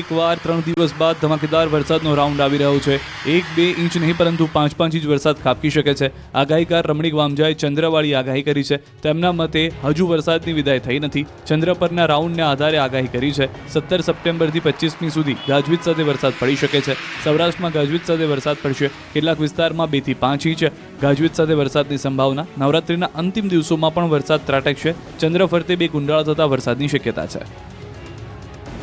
એકવાર 3 દિવસ બાદ ધમાકેદાર વરસાદનો રાઉન્ડ આવી રહ્યો છે। 1-2 ઇંચ નહીં પરંતુ 5-5 ઇંચ વરસાદ ખાબકી શકે છે। આગાહીકાર રમણીક વામજાએ ચંદ્રવાળી આગાહી કરી છે। તેમના મતે હજુ વરસાદની વિદાય થઈ નથી। ચંદ્ર પરના રાઉન્ડને આધારે આગાહી કરી છે। 17 સપ્ટેમ્બરથી 25મી સુધી ગાજવીજ સાથે વરસાદ પડી શકે છે। સૌરાષ્ટ્રમાં ગાજવીજ સાથે વરસાદ પડશે। કેટલાક વિસ્તારમાં 2 થી 5 ઇંચ ગાજવીજ સાથે વરસાદની સંભાવના। નવરાત્રિના અંતિમ દિવસોમાં પણ વરસાદ ત્રાટકશે। ચંદ્ર ફરતે 2 કુંડાળા થતા વરસાદની શક્યતા છે।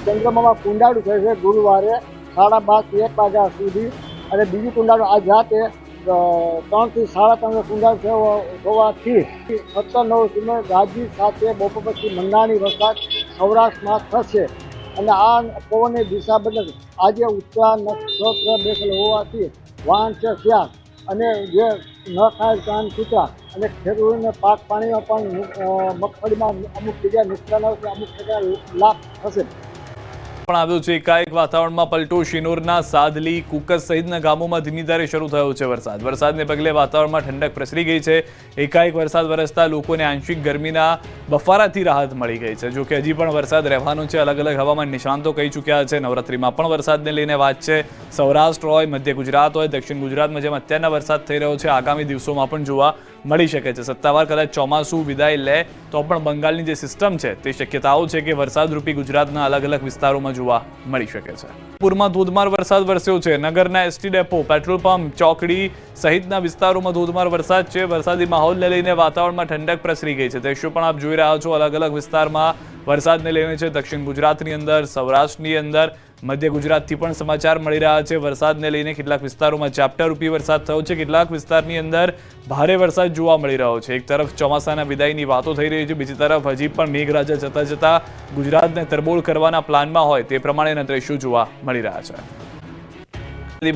ચંદ્રમામાં કુંડાળું થશે ગુરુવારે 12:30 થી 1 વાગ્યા સુધી અને બીજું કુંડાળું આજ રાતે 3 થી 3:30 કુંડાળું થવાથી 17-9 સુધી ગાજવીજ સાથે બપોર પછી મંડાણી વરસાદ સૌરાષ્ટ્રમાં થશે અને આ પવનની દિશા બદલ આજે ઉત્તરા નક્ષત્ર બેસેલ હોવાથી વાહન છે શ્યાસ અને જે ન ખાય કાન કૂતરા અને ખેડૂતોને પાક પાણીમાં પણ મગફળીમાં અમુક જગ્યાએ નુકસાન આવશે, અમુક જગ્યાએ લાભ થશે। પણ આવ્યો છે એકાએક વાતાવરણમાં પલટો। શિનોરના સાદલી કુકસ સહિતના ગામોમાં ધીમી ધારે શરૂ થયો છે વરસાદ। વરસાદને પગલે વાતાવરણમાં ઠંડક પ્રસરી ગઈ છે। એકાએક વરસાદ વરસતા લોકોને આંશિક ગરમીના બફારાથી રાહત મળી ગઈ છે। જો કે હજી પણ વરસાદ રહેવાનો છે। અલગ અલગ હવામાન નિષ્ણાંતો કહી ચૂક્યા છે નવરાત્રિમાં પણ વરસાદને લઈને વાત છે। સૌરાષ્ટ્ર હોય, મધ્ય ગુજરાત હોય, દક્ષિણ ગુજરાતમાં જેમ અત્યારના વરસાદ થઈ રહ્યો છે આગામી દિવસોમાં પણ જોવા મળી શકે છે। સત્તાવાર કદાચ ચોમાસું વિદાય લે તો પણ બંગાળની જે સિસ્ટમ છે તે શક્યતાઓ છે કે વરસાદરૂપી ગુજરાતના અલગ અલગ વિસ્તારોમાં જોવા મળી શકે છે। પૂરમાં ધોધમાર વરસાદ વરસ્યો છે। નગરના એસટી ડેપો, પેટ્રોલ પંપ, ચોકડી સહિતના વિસ્તારોમાં ધોધમાર વરસાદ છે। વરસાદી માહોલને લઈને વાતાવરણમાં ઠંડક પ્રસરી ગઈ છે। દ્રશ્યો પણ આપ જોઈ રહ્યા છો અલગ અલગ વિસ્તારમાં વરસાદને લઈને છે। દક્ષિણ ગુજરાતની અંદર, સૌરાષ્ટ્રની અંદર, મધ્ય ગુજરાતથી પણ સમાચાર મળી રહ્યા છે। વરસાદને લઈને કેટલાક વિસ્તારોમાં ઝાપટારૂપી વરસાદ થયો છે। કેટલાક વિસ્તારની અંદર ભારે વરસાદ જોવા મળી રહ્યો છે। એક તરફ ચોમાસાના વિદાયની વાતો થઈ રહી છે, બીજી તરફ હજી પણ મેઘરાજા જતા જતા ગુજરાતને તરબોળ કરવાના પ્લાનમાં હોય તે પ્રમાણેના દ્રશ્યો જોવા મળી રહ્યા છે।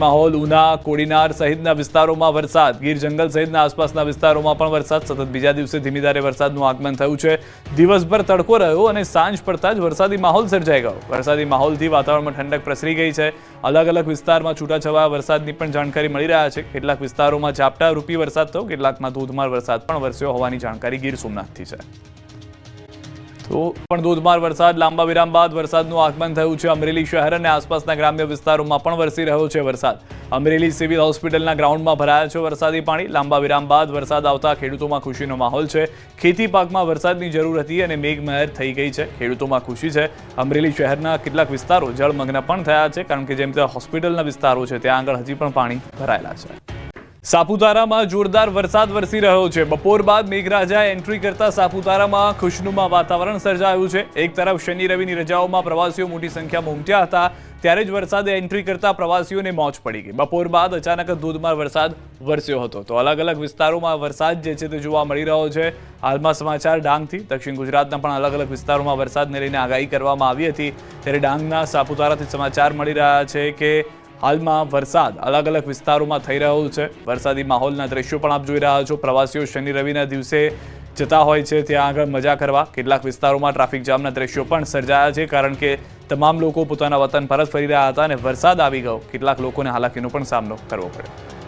માહોલ ઉના, કોડીનાર સહિતના વિસ્તારોમાં વરસાદ। ગીર જંગલ સહિતના આસપાસના વિસ્તારોમાં પણ વરસાદ। સતત બીજા દિવસે ધીમી ધારે વરસાદનું આગમન થયું છે। દિવસભર તડકો રહ્યો અને સાંજ પડતા જ વરસાદી માહોલ સર્જાઈ ગયો। વરસાદી માહોલથી વાતાવરણમાં ઠંડક પ્રસરી ગઈ છે। અલગ અલગ વિસ્તારમાં છૂટાછવાયા વરસાદની પણ જાણકારી મળી રહ્યા છે। કેટલાક વિસ્તારોમાં ઝાપટા રૂપી વરસાદ થયો, કેટલાકમાં ધોધમાર વરસાદ પણ વરસ્યો હોવાની જાણકારી ગીર સોમનાથથી છે। તો પણ ધોધમાર વરસાદ લાંબા વિરામ બાદ વરસાદનું આગમન થયું છે। અમરેલી શહેર અને આસપાસના ગ્રામ્ય વિસ્તારોમાં પણ વરસી રહ્યો છે વરસાદ। અમરેલી સિવિલ હોસ્પિટલના ગ્રાઉન્ડમાં ભરાયા છે વરસાદી પાણી। લાંબા વિરામ બાદ વરસાદ આવતા ખેડૂતોમાં ખુશીનો માહોલ છે। ખેતી પાકમાં વરસાદની જરૂર હતી અને મેઘમહેર થઈ ગઈ છે। ખેડૂતોમાં ખુશી છે। અમરેલી શહેરના કેટલાક વિસ્તારો જળમગ્ન પણ થયા છે, કારણ કે જેમ તે હોસ્પિટલના વિસ્તારો છે ત્યાં આગળ હજી પણ પાણી ભરાયેલા છે। સાપુતારામાં જોરદાર વરસાદ વરસી રહ્યો છે। બપોર બાદ મેઘરાજાએ એન્ટ્રી કરતા સાપુતારામાં ખુશનુમા વાતાવરણ સર્જાયું છે। એક તરફ શનિ રવિની રજાઓમાં પ્રવાસીઓ મોટી સંખ્યામાં ઉમટ્યા હતા, ત્યારે જ વરસાદે એન્ટ્રી કરતા પ્રવાસીઓને મોજ પડી ગઈ। બપોર બાદ અચાનક જ ધોધમાર વરસાદ વરસ્યો હતો। તો અલગ અલગ વિસ્તારોમાં વરસાદ જે છે તે જોવા મળી રહ્યો છે। હાલમાં સમાચાર ડાંગથી। દક્ષિણ ગુજરાતના પણ અલગ અલગ વિસ્તારોમાં વરસાદને લઈને આગાહી કરવામાં આવી હતી, ત્યારે ડાંગના સાપુતારાથી સમાચાર મળી રહ્યા છે કે હાલમાં વરસાદ અલગ અલગ વિસ્તારોમાં થઈ રહ્યો છે। વરસાદી માહોલના દ્રશ્યો પણ આપ જોઈ રહ્યા છો। પ્રવાસીઓ શનિ રવિના દિવસે જતા હોય છે ત્યાં આગળ મજા કરવા। કેટલાક વિસ્તારોમાં ટ્રાફિક જામના દ્રશ્યો પણ સર્જાયા છે, કારણ કે તમામ લોકો પોતાના વતન પરત ફરી રહ્યા હતા અને વરસાદ આવી ગયો। કેટલાક લોકોને હાલાકીનો પણ સામનો કરવો પડ્યો।